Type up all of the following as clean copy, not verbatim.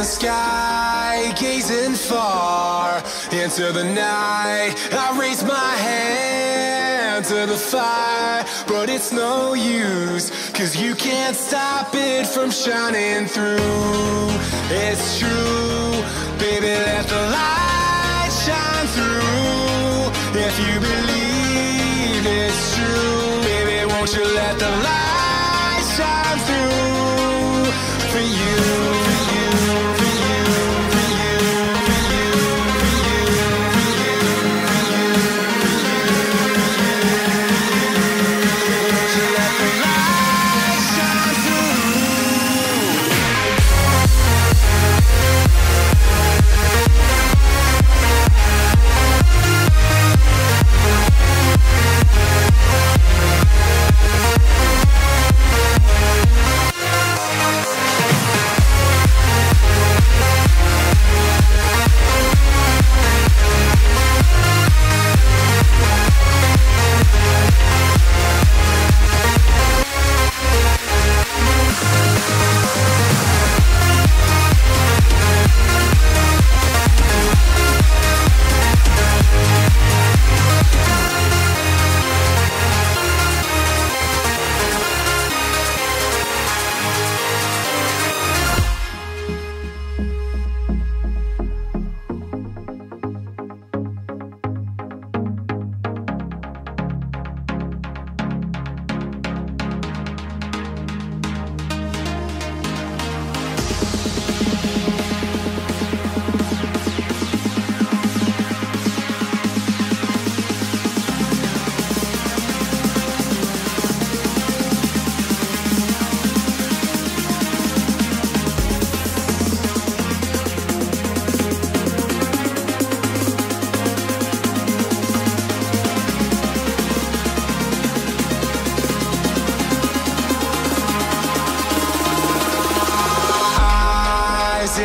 the sky, gazing far into the night. I raise my hand to the fire, but it's no use, 'cause you can't stop it from shining through. It's true, baby, let the light shine through. If you believe it's true, baby, won't you let the light shine through for you, for you, for you, for you, for you, for you, for you, for you, won't you let the light shine through.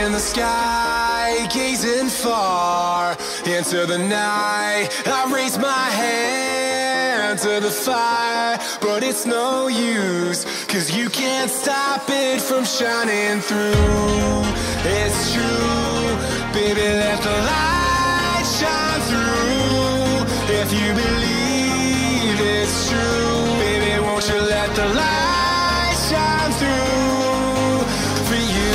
In the sky, gazing far into the night. I raise my hand to the fire, but it's no use, 'cause you can't stop it from shining through. It's true, baby, let the light shine through. If you believe it's true, baby, won't you let the light shine through for you.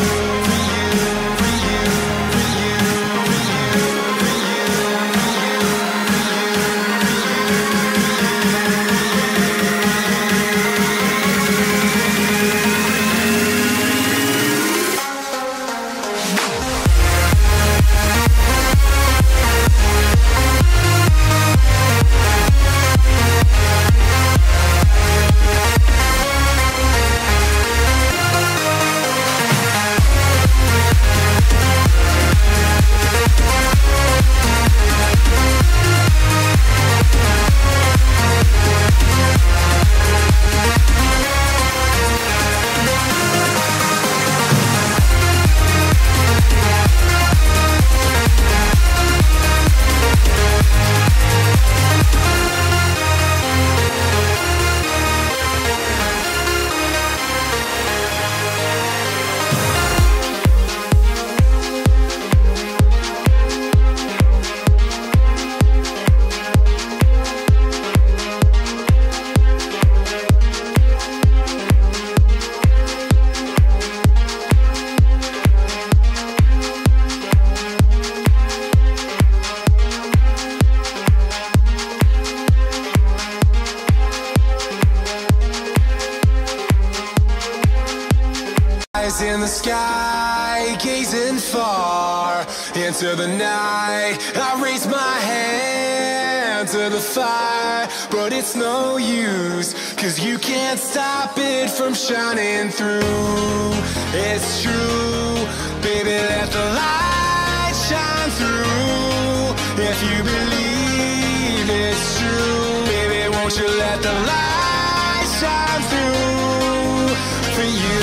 In the sky, gazing far into the night. I raise my hand to the fire, but it's no use, 'cause you can't stop it from shining through. It's true, baby, let the light shine through. If you believe it's true, baby, won't you let the light shine through for you.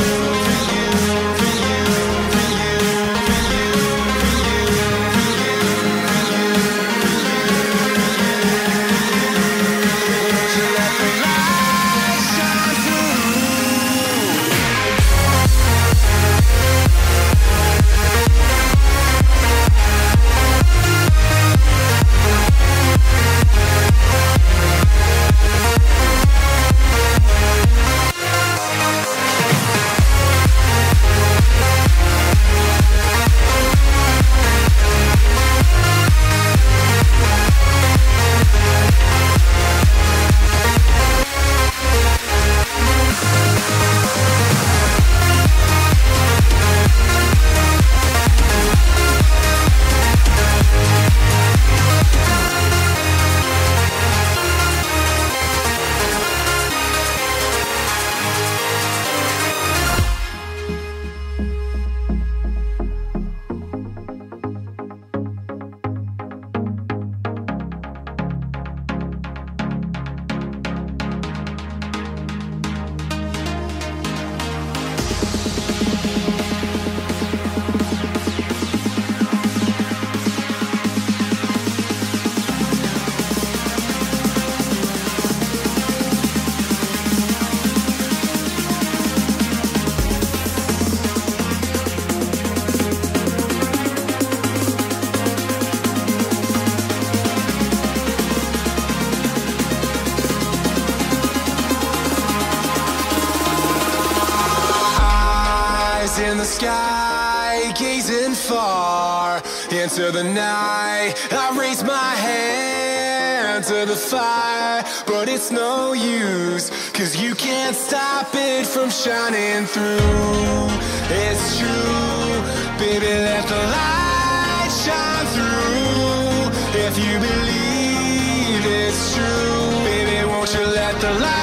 into the night. I raise my hand to the fire, but it's no use, 'cause you can't stop it from shining through. It's true, baby, let the light shine through. If you believe it's true, baby, won't you let the light